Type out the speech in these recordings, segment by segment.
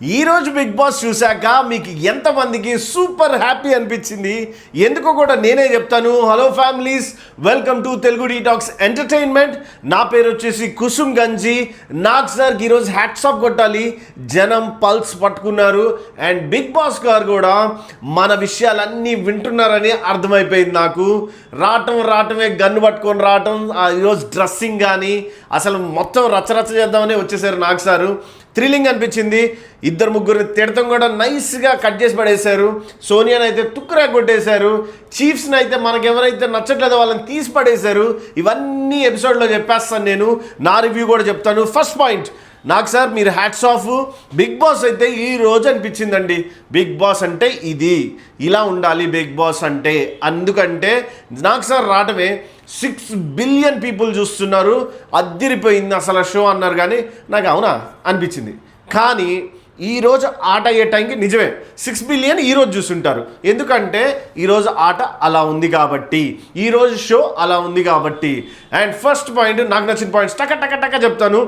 ఈ రోజు big boss చూశాక మీకు ఎంతమందికి సూపర్ హ్యాపీ అనిపించింది ఎందుకో కూడా నేనే చెప్తాను. Hello families, welcome to Telugu detox entertainment. నా పేరు వచ్చేసి కుసుమ్ గంజి. నాకు సార్కి ఈరోజు హ్యాట్స్ ఆఫ్ కొట్టాలి, జనం పల్స్ పట్టుకున్నారు. అండ్ బిగ్ బాస్ గారు కూడా మన విషయాలన్నీ వింటున్నారని అర్థమైపోయింది నాకు. రావటమే గన్ను పట్టుకొని రావటం, ఈరోజు డ్రెస్సింగ్ కానీ అసలు మొత్తం రచ్చరచ్చ చేద్దామని వచ్చేసారు నాకు సారు. థ్రిల్లింగ్ అనిపించింది. ఇద్దరు ముగ్గురిని తిడతం కూడా నైస్గా కట్ చేసి పడేశారు. సోనియాని అయితే తుక్కురా కొట్టేశారు. చీఫ్స్ని అయితే మనకెవరైతే నచ్చట్లేదో వాళ్ళని తీసి పడేశారు. ఇవన్నీ ఎపిసోడ్లో చెప్పేస్తాను నేను. నా రివ్యూ కూడా చెప్తాను. ఫస్ట్ పాయింట్, నాకు సార్ మీరు హ్యాట్స్ ఆఫ్. బిగ్ బాస్ అయితే ఈ రోజు అనిపించిందండి, బిగ్ బాస్ అంటే ఇది, ఇలా ఉండాలి బిగ్ బాస్ అంటే. అందుకంటే నాకు సార్ రావటమే 6 బిలియన్ పీపుల్ చూస్తున్నారు, అద్దిరిపోయింది అసలు షో అన్నారు. కానీ నాకు అవునా అనిపించింది. కానీ ఈరోజు ఆట అయ్యే టైంకి నిజమే 6 బిలియన్ ఈరోజు చూస్తుంటారు. ఎందుకంటే ఈరోజు ఆట అలా ఉంది కాబట్టి, ఈరోజు షో అలా ఉంది కాబట్టి. అండ్ ఫస్ట్ పాయింట్, నాకు నచ్చిన పాయింట్స్ టక చెప్తాను.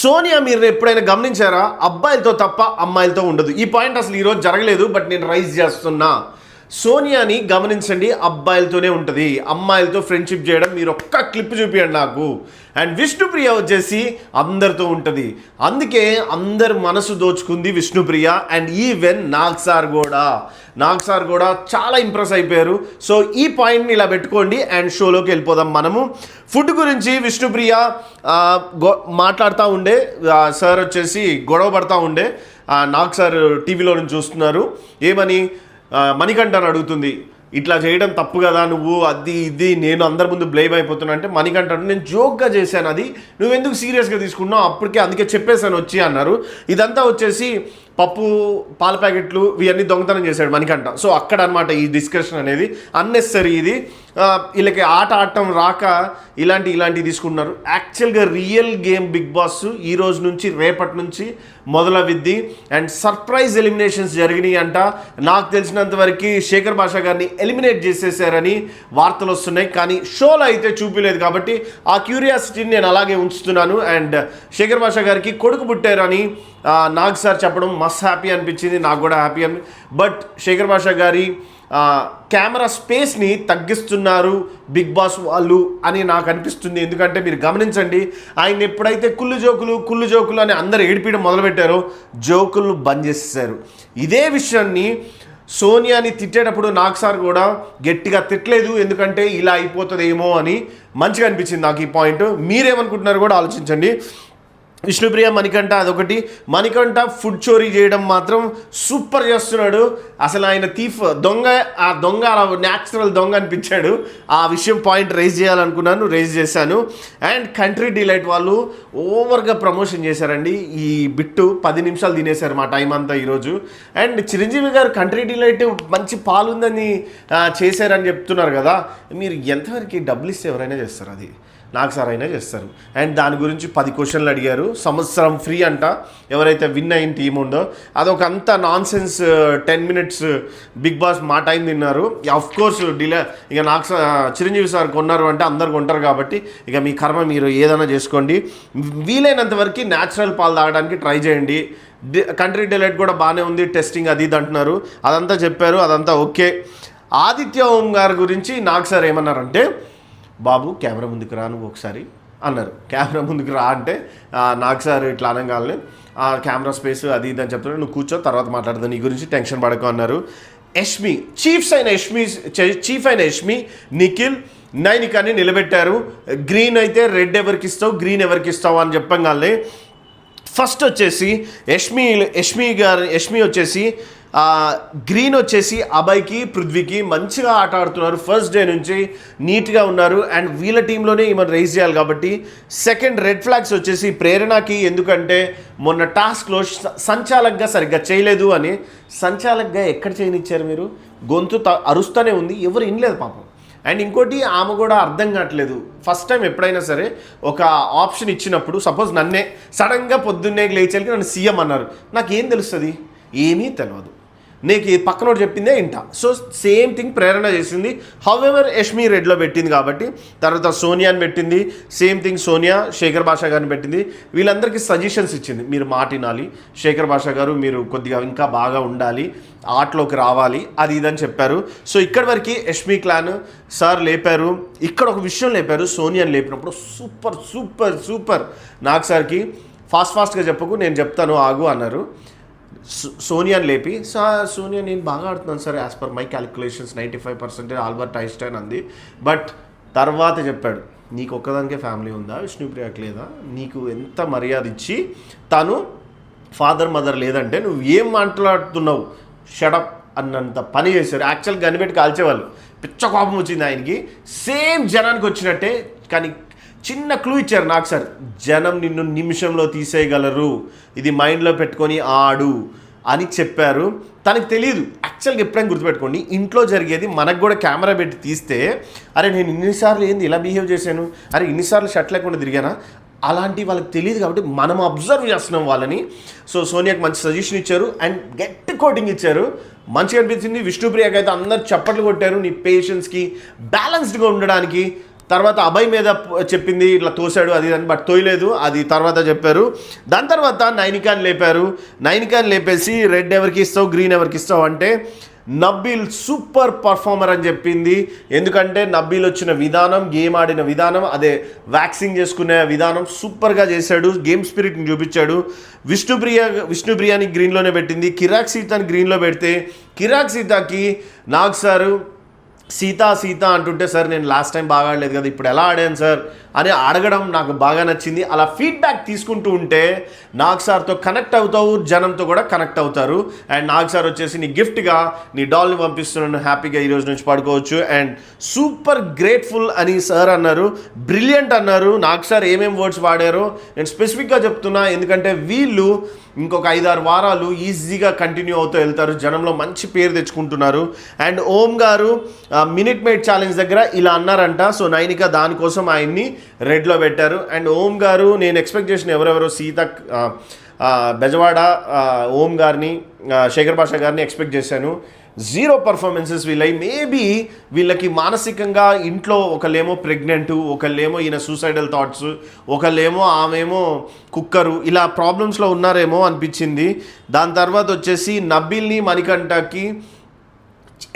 సోనియా మీరు ఎప్పుడైనా గమనించారా? అబ్బాయిలతో తప్ప అమ్మాయిలతో ఉండదు. ఈ పాయింట్ అసలు ఈరోజు జరగలేదు, బట్ నేను రైజ్ చేస్తున్నా. సోనియాని గమనించండి, అబ్బాయిలతోనే ఉంటుంది. అమ్మాయిలతో ఫ్రెండ్షిప్ చేయడం మీరు ఒక్క క్లిప్ చూపించండి నాకు. అండ్ విష్ణుప్రియ వచ్చేసి అందరితో ఉంటుంది. అందుకే అందరు మనసు దోచుకుంది Vishnupriya. And even Nag sir కూడా చాలా ఇంప్రెస్ అయిపోయారు. సో ఈ పాయింట్ని ఇలా పెట్టుకోండి అండ్ షోలోకి వెళ్ళిపోదాం మనము. ఫుడ్ గురించి విష్ణుప్రియ మాట్లాడుతూ ఉండే, సార్ వచ్చేసి గొడవ పడుతూ ఉండే. నాగ్ సార్ టీవీలో నుంచి చూస్తున్నారు. ఏమని మణికంఠని అడుగుతుంది, ఇట్లా చేయడం తప్పు కదా నువ్వు, అది ఇది నేను అందరి ముందు బ్లేమ్ అయిపోతున్నా అంటే మణికంఠ నేను జోక్గా చేశాను, అది నువ్వెందుకు సీరియస్గా తీసుకున్నావు, అప్పటికే అందుకే చెప్పేశాను వచ్చి అన్నారు. ఇదంతా వచ్చేసి పప్పు పాల ప్యాకెట్లు ఇవన్నీ దొంగతనం చేశాడు మణికంఠ. సో అక్కడ అనమాట ఈ డిస్కషన్ అనేది అన్నెసరీ. ఇది వీళ్ళకి ఆట ఆడటం రాక ఇలాంటివి తీసుకున్నారు. యాక్చువల్గా రియల్ గేమ్ బిగ్ బాస్ ఈ రోజు నుంచి రేపటి నుంచి మొదలవిద్ది. అండ్ సర్ప్రైజ్ ఎలిమినేషన్స్ జరిగినాయి అంట. నాకు తెలిసినంతవరకు శేఖర్ భాషా గారిని ఎలిమినేట్ చేసేసారని వార్తలు వస్తున్నాయి. కానీ షోలో అయితే చూపించలేదు కాబట్టి ఆ క్యూరియాసిటీని నేను అలాగే ఉంచుతున్నాను. అండ్ శేఖర్ భాషా గారికి కొడుకు పుట్టారని నాగ్ సార్ చెప్పడం మస్త్ హ్యాపీ అనిపించింది, నాకు కూడా హ్యాపీ బట్ శేఖర్ భాషా గారి కెమెరా స్పేస్ని తగ్గిస్తున్నారు బిగ్ బాస్ వాళ్ళు అని నాకు అనిపిస్తుంది. ఎందుకంటే మీరు గమనించండి, ఆయన ఎప్పుడైతే కుళ్ళు జోకులు అని అందరు ఏడిపీయడం మొదలుపెట్టారో జోకులు బంద్ చేసేసారు. ఇదే విషయాన్ని సోనియాని తిట్టేటప్పుడు నాగ్ సార్ కూడా గట్టిగా తిట్టలేదు, ఎందుకంటే ఇలా అయిపోతుందేమో అని. మంచిగా అనిపించింది నాకు ఈ పాయింట్. మీరేమనుకుంటున్నారు కూడా ఆలోచించండి. విష్ణుప్రియ మణికంఠ అదొకటి. మణికంఠ ఫుడ్ చోరీ చేయడం మాత్రం సూపర్ చేస్తున్నాడు. అసలు ఆయన దొంగ అలా న్యాచురల్ దొంగ అనిపించాడు. ఆ విషయం పాయింట్ రైజ్ చేయాలనుకున్నాను, రైజ్ చేశాను. అండ్ కంట్రీ డిలైట్ వాళ్ళు ఓవర్గా ప్రమోషన్ చేశారండి. ఈ బిట్టు 10 నిమిషాలు తినేశారు మా టైం అంతా ఈరోజు. అండ్ చిరంజీవి గారు కంట్రీ డిలైట్ మంచి పాలుందని చేశారని చెప్తున్నారు కదా. మీరు ఎంతవరకు డబ్బులు ఇస్తే ఎవరైనా చేస్తారు, అది నాకు సార్ అయినా చేస్తారు. అండ్ దాని గురించి 10 క్వశ్చన్లు అడిగారు. సంవత్సరం ఫ్రీ అంట ఎవరైతే విన్ అయిన టీం ఉందో. అదొక అంత nonsense 10 minutes Bigg Boss మా టైం తిన్నారు. ఆఫ్ కోర్స్ డిలే ఇక నాకు చిరంజీవి సార్ కొన్నారు అంటే అందరు కొంటారు కాబట్టి ఇక మీ కర్మ, మీరు ఏదైనా చేసుకోండి. వీలైనంత వరకు న్యాచురల్ పాలు తాగడానికి ట్రై చేయండి. కంట్రీ డిలైట్ కూడా బాగానే ఉంది, టెస్టింగ్ అది ఇది అంటున్నారు, అదంతా చెప్పారు, అదంతా ఓకే. ఆదిత్య ఓం గారి గురించి నాకు సార్ ఏమన్నారంటే, బాబు కెమెరా ముందుకు రా నువ్వు ఒకసారి అన్నారు. కెమెరా ముందుకు రా అంటే నాకు సార్ ఇట్లా అనగానే కెమెరా స్పేస్ అది ఇది అని చెప్తున్నాడు, నువ్వు కూర్చో తర్వాత మాట్లాడదాం నీ గురించి, టెన్షన్ పడకు అన్నారు. చీఫ్ అయిన యష్మి, నిఖిల్, నైనికాని నిలబెట్టారు. గ్రీన్ అయితే రెడ్ ఎవరికి ఇస్తావు, గ్రీన్ ఎవరికి ఇస్తావు అని చెప్పగానే ఫస్ట్ వచ్చేసి యష్మి వచ్చేసి గ్రీన్ వచ్చేసి అభయ్కి, పృథ్వీకి మంచిగా ఆట ఆడుతున్నారు. ఫస్ట్ డే నుంచి నీట్గా ఉన్నారు. అండ్ వీళ్ళ టీంలోనే ఈమెను రైజ్ చేయాలి కాబట్టి. సెకండ్ రెడ్ ఫ్లాగ్స్ వచ్చేసి ప్రేరణకి, ఎందుకంటే మొన్న టాస్క్లో సంచాలక్గా సరిగ్గా చేయలేదు అని. సంచాలక్గా ఎక్కడ చేయనిచ్చారు మీరు? గొంతు అరుస్తూనే ఉంది, ఎవరు వినలేదు పాపం. అండ్ ఇంకోటి, ఆమె కూడా అర్థం కావట్లేదు. ఫస్ట్ టైం ఎప్పుడైనా సరే ఒక ఆప్షన్ ఇచ్చినప్పుడు, సపోజ్ నన్నే సడన్గా పొద్దున్నే లేచేళ్ళకి నన్ను సీఎం అన్నారు, నాకేం తెలుస్తుంది? ఏమీ తెలియదు. నీకు ఈ పక్కనోడు చెప్పిందే ఇంట. సో సేమ్ థింగ్ ప్రేరణ చేసింది. హౌఎవర్ యష్మి రెడ్లో పెట్టింది కాబట్టి, తర్వాత సోనియాని పెట్టింది, సేమ్ థింగ్ సోనియా శేఖర్ భాషా గారిని పెట్టింది. వీళ్ళందరికీ సజెషన్స్ ఇచ్చింది, మీరు మాట వినాలి, శేఖర్ భాషా గారు మీరు కొద్దిగా ఇంకా బాగా ఉండాలి, ఆర్ట్లోకి రావాలి, అది ఇదని చెప్పారు. సో ఇక్కడి వరకు యష్మి క్లాన్ సార్ లేపారు. ఇక్కడ ఒక విషయం లేపారు, సోనియాని లేపినప్పుడు సూపర్ సూపర్ సూపర్. నాకు సార్కి ఫాస్ట్గా చెప్పకు, నేను చెప్తాను ఆగు అన్నారు. సోనియాని లేపి, సార్ సోనియా నేను బాగా ఆడుతున్నాను sir, as per my calculations 95% Albert Einstein అంది. బట్ తర్వాత చెప్పాడు, నీకు ఒక్కదానికే ఫ్యామిలీ ఉందా, విష్ణుప్రియకి లేదా, నీకు ఎంత మర్యాద ఇచ్చి తను ఫాదర్ మదర్ లేదంటే నువ్వు ఏం మాట్లాడుతున్నావు, షడప్ అన్నంత పని చేశారు. యాక్చువల్ గనిపెట్టి కాల్చేవాళ్ళు, పిచ్చ కోపం వచ్చింది ఆయనకి. సేమ్ జనానికి వచ్చినట్టే, కానీ చిన్న క్లూ ఇచ్చారు నాకు సార్, జనం నిన్ను నిమిషంలో తీసేయగలరు, ఇది మైండ్లో పెట్టుకొని ఆడు అని చెప్పారు. తనకు తెలియదు యాక్చువల్గా. ఎప్పుడైనా గుర్తుపెట్టుకోండి, ఇంట్లో జరిగేది మనకు కూడా కెమెరా పెట్టి తీస్తే, అరే నేను ఇన్నిసార్లు ఏంది ఇలా బిహేవ్ చేశాను, అరే ఇన్నిసార్లు షర్ట్ లేకుండా తిరిగానా, అలాంటి వాళ్ళకి తెలియదు కాబట్టి మనం అబ్జర్వ్ చేస్తున్నాం వాళ్ళని. సో సోనియాకి మంచి సజెషన్ ఇచ్చారు అండ్ గట్టి కోటింగ్ ఇచ్చారు, మంచిగా అనిపించింది. విష్ణుప్రియకి అయితే అందరు చప్పట్లు కొట్టారు నీ పేషెన్స్కి, బ్యాలెన్స్డ్గా ఉండడానికి. తర్వాత అభయ్ మీద చెప్పింది ఇట్లా తోసాడు అది అని, బట్ తోయలేదు, అది తర్వాత చెప్పారు. దాని తర్వాత నైనికాని లేపారు. నైనికాని లేపేసి రెడ్ ఎవరికి ఇస్తావు, గ్రీన్ ఎవరికి ఇస్తావు అంటే నబ్బీల్ సూపర్ పర్ఫార్మర్ అని చెప్పింది. ఎందుకంటే నబ్బీల్ వచ్చిన విధానం, గేమ్ ఆడిన విధానం, అదే వ్యాక్సింగ్ చేసుకునే విధానం సూపర్గా చేశాడు, గేమ్ స్పిరిట్ని చూపించాడు. విష్ణుప్రియని గ్రీన్లోనే పెట్టింది. కిరాక్ సీతాని గ్రీన్లో పెడితే, కిరాక్ సీతాకి నాగ్ సారు సీత అంటుంటే, సార్ నేను లాస్ట్ టైం బాగా ఆడలేదు కదా, ఇప్పుడు ఎలా ఆడాను సార్ అని అడగడం నాకు బాగా నచ్చింది. అలా ఫీడ్బ్యాక్ తీసుకుంటూ ఉంటే నాగ్ సార్తో కనెక్ట్ అవుతావు, జనంతో కూడా కనెక్ట్ అవుతారు. అండ్ నాగ్ సార్ వచ్చేసి నీ గిఫ్ట్గా నీ డాల్ని పంపిస్తున్నాను, హ్యాపీగా ఈరోజు నుంచి పడుకోవచ్చు. అండ్ సూపర్ గ్రేట్ఫుల్ అని సార్ అన్నారు, బ్రిలియంట్ అన్నారు. నాగ్ సార్ ఏమేమి వర్డ్స్ వాడారో నేను స్పెసిఫిక్గా చెప్తున్నా, ఎందుకంటే వీళ్ళు ఇంకొక 5-6 వారాలు ఈజీగా కంటిన్యూ అవుతూ వెళ్తారు, జనంలో మంచి పేరు తెచ్చుకుంటున్నారు. అండ్ ఓం గారు మినిట్ మేడ్ ఛాలెంజ్ దగ్గర ఇలా అన్నారంట. సో నైనిక దానికోసం ఆయన్ని రెడ్లో పెట్టారు. అండ్ ఓం గారు నేను ఎక్స్పెక్ట్ చేసిన ఎవరెవరో సీత, బెజవాడ, ఓం గారిని, శేఖర్ భాషా గారిని ఎక్స్పెక్ట్ చేశాను. Zero performances వీళ్ళై. మేబీ వీళ్ళకి మానసికంగా ఇంట్లో ఒకళ్ళేమో ప్రెగ్నెంట్, ఒకళ్ళేమో ఈయన సూసైడల్ థాట్స్, ఒకళ్ళేమో ఆమెమో కుక్కరు, ఇలా ప్రాబ్లమ్స్లో ఉన్నారేమో అనిపించింది. దాని తర్వాత వచ్చేసి నబ్బీల్ని, మణికంఠకి,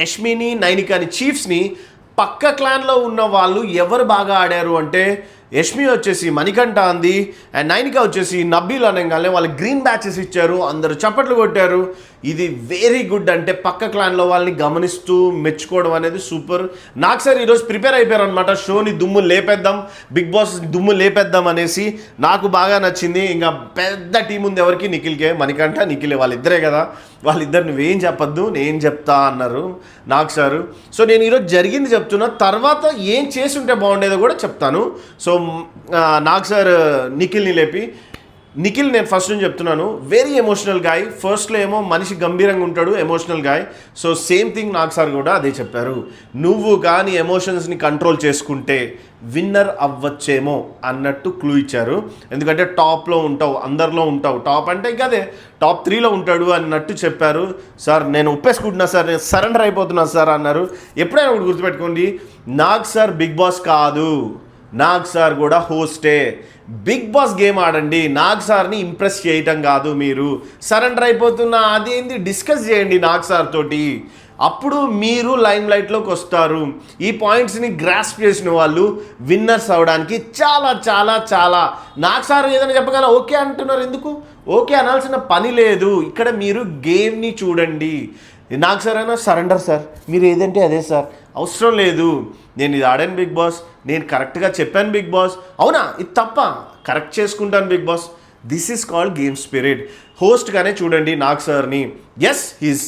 యష్మిని, నైనికాని, చీఫ్స్ని పక్క క్లాన్లో ఉన్న వాళ్ళు ఎవరు బాగా ఆడారు అంటే యష్మి వచ్చేసి మణికంఠ అంది, అండ్ నైనిక వచ్చేసి నబ్బీల్ అనగానే వాళ్ళు గ్రీన్ బ్యాచెస్ ఇచ్చారు, అందరూ చప్పట్లు కొట్టారు. ఇది వెరీ గుడ్. అంటే పక్క క్లాన్లో వాళ్ళని గమనిస్తూ మెచ్చుకోవడం అనేది సూపర్. నాకు సార్ ఈరోజు ప్రిపేర్ అయిపోయారు అనమాట, షోని దుమ్ము లేపేద్దాం, బిగ్ బాస్ దుమ్ము లేపేద్దాం అనేసి. నాకు బాగా నచ్చింది. ఇంకా పెద్ద టీం ఉంది ఎవరికి, నిఖిల్కే, మణికంఠ నిఖిలే, వాళ్ళిద్దరే కదా, వాళ్ళిద్దరు నువ్వేం చెప్పొద్దు నేను చెప్తా అన్నారు నాకు సారు. సో నేను ఈరోజు జరిగింది చెప్తున్నా, తర్వాత ఏం చేసి ఉంటే బాగుండేదో కూడా చెప్తాను. సో నాకు సార్ నిఖిల్ని లేపి, నిఖిల్ నేను ఫస్ట్ నుంచి చెప్తున్నాను వెరీ ఎమోషనల్ గాయ్. ఫస్ట్లో ఏమో మనిషి గంభీరంగా ఉంటాడు, emotional guy. So same thing నాకు సార్ కూడా అదే చెప్పారు, నువ్వు కానీ ఎమోషన్స్ని కంట్రోల్ చేసుకుంటే విన్నర్ అవ్వచ్చేమో అన్నట్టు క్లూ ఇచ్చారు. ఎందుకంటే టాప్లో ఉంటావు, అందరిలో ఉంటావు, టాప్ అంటే ఇంకా అదే టాప్ 3లో ఉంటాడు అన్నట్టు చెప్పారు. సార్ నేను ఒప్పేసుకుంటున్నా సార్, నేను సరెండర్ అయిపోతున్నా సార్ అన్నారు. ఎప్పుడైనా ఒకటి గుర్తుపెట్టుకోండి, నాగ్ సార్ బిగ్ బాస్ కాదు, నాగ్ సార్ కూడా హోస్టే. బిగ్ బాస్ గేమ్ ఆడండి, నాగ్ సార్ని ఇంప్రెస్ చేయటం కాదు. మీరు సరెండర్ అయిపోతున్నా అదేంది డిస్కస్ చేయండి నాగ్ సార్ తోటి, అప్పుడు మీరు లైమ్ లైట్లోకి వస్తారు. ఈ పాయింట్స్ని గ్రాస్ప్ చేసిన వాళ్ళు విన్నర్స్ అవడానికి చాలా చాలా చాలా. నాగ్ సార్ ఏదైనా చెప్పగల ఓకే అంటున్నారు, ఎందుకు ఓకే అనాల్సిన పని లేదు. ఇక్కడ మీరు గేమ్ని చూడండి. నాకు సార్ అయినా సరెండర్ సార్, మీరు ఏదంటే అదే సార్, అవసరం లేదు, నేను ఇది ఆడాను బిగ్ బాస్, నేను కరెక్ట్గా చెప్పాను బిగ్ బాస్, అవునా ఇది తప్ప కరెక్ట్ చేసుకుంటాను Bigg Boss. This is called game spirit. హోస్ట్గానే చూడండి నాగ్ సార్ని. ఎస్ హీస్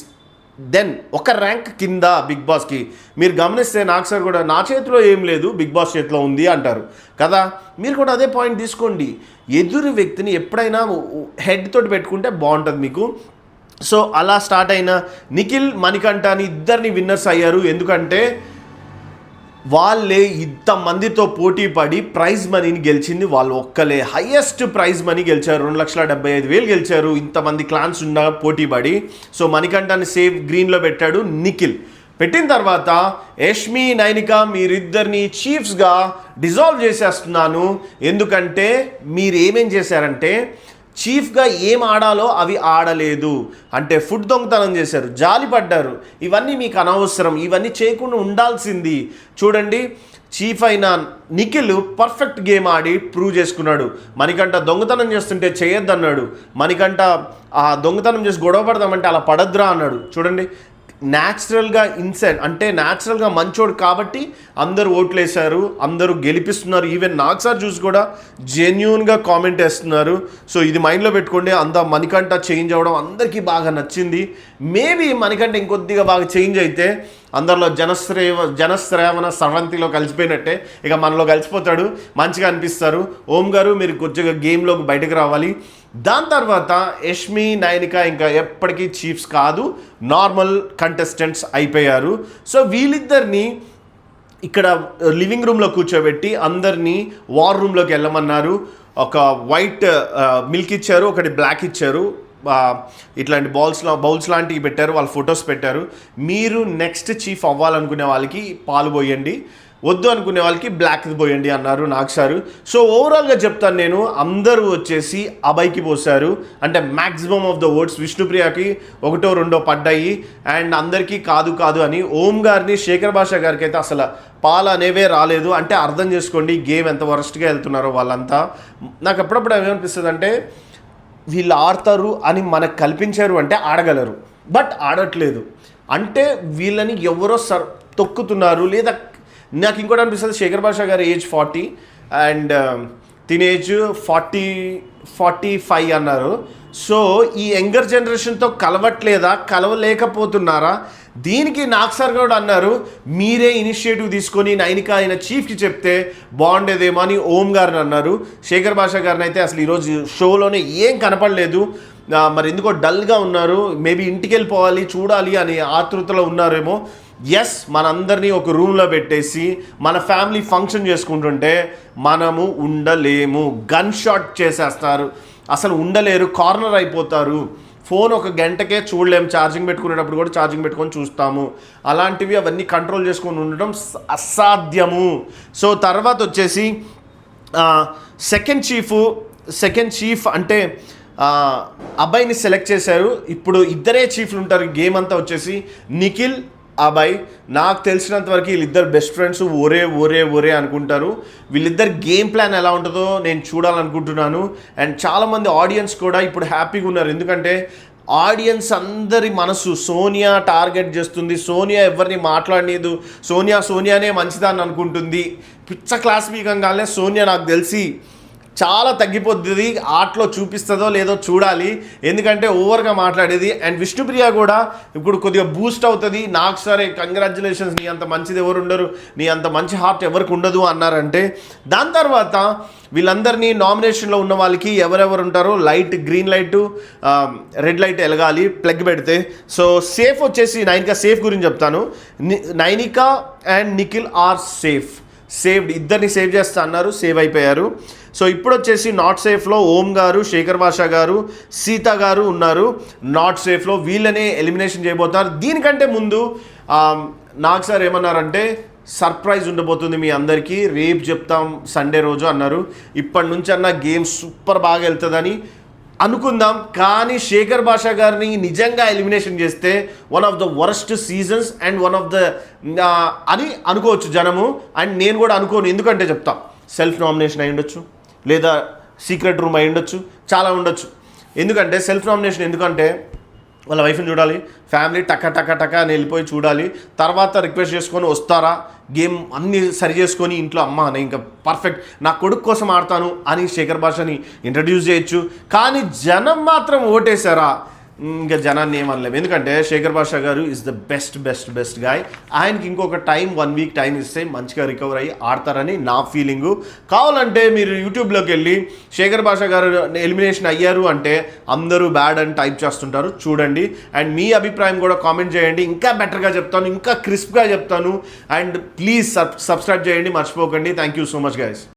దెన్ ఒక ర్యాంక్ కింద బిగ్ బాస్కి. మీరు గమనిస్తే నాగ్ సార్ కూడా నా చేతిలో ఏం లేదు, బిగ్ బాస్ చేతిలో ఉంది అంటారు కదా. మీరు కూడా అదే పాయింట్ తీసుకోండి. ఎదురు వ్యక్తిని ఎప్పుడైనా హెడ్ తోటి పెట్టుకుంటే బాగుంటుంది మీకు. సో అలా స్టార్ట్ అయిన నిఖిల్, మణికంఠ అని ఇద్దరిని విన్నర్స్ అయ్యారు. ఎందుకంటే వాళ్ళే ఇంతమందితో పోటీ పడి ప్రైజ్ మనీని గెలిచింది వాళ్ళు ఒక్కలే. హయ్యెస్ట్ ప్రైజ్ మనీ గెలిచారు, 2,75,000 గెలిచారు ఇంతమంది క్లాన్స్ ఉన్న పోటీ పడి. సో మణికంఠని సేఫ్ గ్రీన్లో పెట్టాడు నిఖిల్. పెట్టిన తర్వాత యష్మి, నైనిక మీరిద్దరిని చీఫ్స్గా డిజాల్వ్ చేసేస్తున్నాను. ఎందుకంటే మీరు ఏమేం చేశారంటే చీఫ్గా ఏం ఆడాలో అవి ఆడలేదు, అంటే ఫుడ్ దొంగతనం చేశారు, జాలి పడ్డారు. ఇవన్నీ మీకు అనవసరం, ఇవన్నీ చేయకుండా ఉండాల్సింది. చూడండి, చీఫ్ అయిన నిఖిల్ పర్ఫెక్ట్ గేమ్ ఆడి ప్రూవ్ చేసుకున్నాడు. మణికంఠ దొంగతనం చేస్తుంటే చేయొద్దన్నాడు. మణికంఠ ఆ దొంగతనం చేసి గొడవ పడదామంటే అలా పడద్దురా అన్నాడు. చూడండి, న్యాచురల్గా అంటే న్యాచురల్గా మంచోడు కాబట్టి అందరూ ఓట్లు వేశారు, అందరూ గెలిపిస్తున్నారు. ఈవెన్ నాకు సార్ చూసి కూడా జెన్యూన్గా కామెంట్ వేస్తున్నారు. సో ఇది మైండ్లో పెట్టుకోండి. మణికంఠ చేంజ్ అవ్వడం అందరికీ బాగా నచ్చింది. మేబీ మణికంఠ ఇంకొద్దిగా బాగా చేంజ్ అయితే అందరిలో జనశ్రేవణ సవంతిలో కలిసిపోయినట్టే ఇక మనలో కలిసిపోతాడు, మంచిగా అనిపిస్తారు. ఓం గారు మీరు కొద్దిగా గేమ్లోకి బయటకు రావాలి. దాని తర్వాత యష్మి, నైనిక ఇంకా ఎప్పటికీ చీఫ్స్ కాదు, నార్మల్ కంటెస్టెంట్స్ అయిపోయారు. సో వీళ్ళిద్దరిని ఇక్కడ లివింగ్ రూమ్లో కూర్చోబెట్టి అందరినీ వార్ రూమ్లోకి వెళ్ళమన్నారు. ఒక వైట్ మిల్క్ ఇచ్చారు, ఒకటి బ్లాక్ ఇచ్చారు, ఇట్లాంటి బౌల్స్ లాంటివి పెట్టారు, వాళ్ళ ఫొటోస్ పెట్టారు. మీరు నెక్స్ట్ చీఫ్ అవ్వాలనుకునే వాళ్ళకి పాలు పోయండి, వద్దు అనుకునే వాళ్ళకి బ్లాక్ది పోయండి అన్నారు నాకు సారు. సో ఓవరాల్గా చెప్తాను నేను, అందరూ వచ్చేసి అభయ్కి పోసారు. అంటే మ్యాక్సిమం ఆఫ్ ద ఓట్స్ విష్ణుప్రియకి 1, 2 పడ్డాయి. అండ్ అందరికీ కాదు అని ఓం గారిని, శేఖర్ భాష గారికి అయితే అసలు పాలు అనేవే రాలేదు. అంటే అర్థం చేసుకోండి గేమ్ ఎంత వరస్ట్గా వెళ్తున్నారో వాళ్ళంతా. నాకు ఎప్పుడప్పుడు ఏమనిపిస్తుంది అంటే వీళ్ళు ఆడతారు అని మనకు కల్పించారు అంటే ఆడగలరు, బట్ ఆడట్లేదు. అంటే వీళ్ళని ఎవరో తొక్కుతున్నారు. లేదా నాకు ఇంకోటి అనిపిస్తుంది, శేఖర్ భాష గారి ఏజ్ 40 అండ్ తిన ఏజ్ 45 అన్నారు. సో ఈ యంగర్ జనరేషన్తో కలవలేకపోతున్నారా? దీనికి నాకు సార్ కూడా అన్నారు మీరే ఇనిషియేటివ్ తీసుకొని నైనిక ఆయన చీఫ్కి చెప్తే బాగుండేదేమో అని ఓం గారిని అన్నారు. శేఖర్ భాష గారిని అయితే అసలు ఈరోజు షోలోనే ఏం కనపడలేదు. మరి ఎందుకో డల్గా ఉన్నారు. మేబీ ఇంటికి వెళ్ళిపోవాలి, చూడాలి అని ఆతృతలో ఉన్నారేమో. ఎస్, మనందరినీ ఒక రూమ్లో పెట్టేసి మన ఫ్యామిలీ ఫంక్షన్ చేసుకుంటుంటే మనము ఉండలేము. గన్ షాట్ చేసేస్తారు, అసలు ఉండలేరు, కార్నర్ అయిపోతారు. ఫోన్ ఒక గంటకే చూడలేము, ఛార్జింగ్ పెట్టుకునేటప్పుడు కూడా ఛార్జింగ్ పెట్టుకొని చూస్తాము. అలాంటివి అవన్నీ కంట్రోల్ చేసుకొని ఉండడం అసాధ్యము. సో తర్వాత వచ్చేసి సెకండ్ చీఫ్ అంటే అబ్బాయిని సెలెక్ట్ చేశారు. ఇప్పుడు ఇద్దరే చీఫ్లు ఉంటారు గేమ్ అంతా వచ్చేసి, నిఖిల్, అబ్బాయి. నాకు తెలిసినంత వరకు వీళ్ళిద్దరు బెస్ట్ ఫ్రెండ్స్, ఒరే అనుకుంటారు. వీళ్ళిద్దరు గేమ్ ప్లాన్ ఎలా ఉంటుందో నేను చూడాలనుకుంటున్నాను. అండ్ చాలామంది ఆడియన్స్ కూడా ఇప్పుడు హ్యాపీగా ఉన్నారు, ఎందుకంటే ఆడియన్స్ అందరి మనసు సోనియా టార్గెట్ చేస్తుంది. సోనియా ఎవరిని మాట్లాడలేదు, సోనియానే మంచిదాన్ని అనుకుంటుంది. పిచ్చ క్లాస్ వీకంగానే సోనియా నాకు తెలిసి చాలా తగ్గిపోతుంది. ఆటలో చూపిస్తుందో లేదో చూడాలి, ఎందుకంటే ఓవర్గా మాట్లాడేది. అండ్ విష్ణుప్రియ కూడా ఇప్పుడు కొద్దిగా బూస్ట్ అవుతుంది. నాకు సరే కంగ్రాచులేషన్స్, నీ అంత మంచిది ఎవరు ఉండరు, నీ అంత మంచి హార్ట్ ఎవరికి ఉండదు అన్నారంటే. దాని తర్వాత వీళ్ళందరినీ నామినేషన్లో ఉన్న వాళ్ళకి ఎవరెవరు ఉంటారో గ్రీన్ లైట్ రెడ్ లైట్ వెలగాలి ప్లగ్ పెడితే. సో సేఫ్ వచ్చేసి నైనిక సేఫ్ గురించి చెప్తాను. Nainika and Nikhil are safed, ఇద్దరిని సేవ్ చేస్తా అన్నారు, సేవ్ అయిపోయారు. సో ఇప్పుడు వచ్చేసి నాట్ సేఫ్లో ఓం గారు, శేఖర్ భాష గారు, సీత గారు ఉన్నారు. నాట్ సేఫ్లో వీళ్ళనే ఎలిమినేషన్ చేయబోతున్నారు. దీనికంటే ముందు నాకు సార్ ఏమన్నారంటే సర్ప్రైజ్ ఉండబోతుంది మీ అందరికీ, రేపు చెప్తాం సండే రోజు అన్నారు. ఇప్పటి నుంచి అన్న గేమ్ సూపర్ బాగా వెళ్తుందని అనుకుందాం. కానీ శేఖర్ భాష గారిని నిజంగా ఎలిమినేషన్ చేస్తే one of the worst seasons and one of the అని అనుకోవచ్చు జనము. అండ్ నేను కూడా అనుకోను, ఎందుకంటే చెప్తా, సెల్ఫ్ నామినేషన్ అయి ఉండొచ్చు, లేదా సీక్రెట్ రూమ్ అయి ఉండొచ్చు, చాలా ఉండొచ్చు. ఎందుకంటే సెల్ఫ్ నామినేషన్ ఎందుకంటే వాళ్ళ వైఫ్ని చూడాలి, ఫ్యామిలీ టక అని వెళ్ళిపోయి చూడాలి, తర్వాత రిక్వెస్ట్ చేసుకొని వస్తారా, గేమ్ అన్నీ సరి చేసుకొని ఇంట్లో అమ్మ నేను ఇంకా పర్ఫెక్ట్ నా కొడుకు కోసం ఆడతాను అని శేఖర్ భాషని ఇంట్రడ్యూస్ చేయొచ్చు. కానీ జనం మాత్రం ఓటేశారా, ఇంకా జనాన్ని ఏమనలేము, ఎందుకంటే శేఖర్ భాషా గారు ఇస్ ద బెస్ట్ గాయ్. ఆయనకి ఇంకొక 1 వీక్ టైం ఇస్తే మంచిగా రికవర్ అయ్యి ఆడతారని నా ఫీలింగు. కావాలంటే మీరు యూట్యూబ్లోకి వెళ్ళి శేఖర్ భాషా గారు ఎలిమినేషన్ అయ్యారు అంటే అందరూ బ్యాడ్ అని టైప్ చేస్తుంటారు, చూడండి. అండ్ మీ అభిప్రాయం కూడా కామెంట్ చేయండి, ఇంకా బెటర్గా చెప్తాను, ఇంకా క్రిస్ప్గా చెప్తాను. అండ్ ప్లీజ్ సబ్స్క్రైబ్ చేయండి మర్చిపోకండి. Thank you so much guys.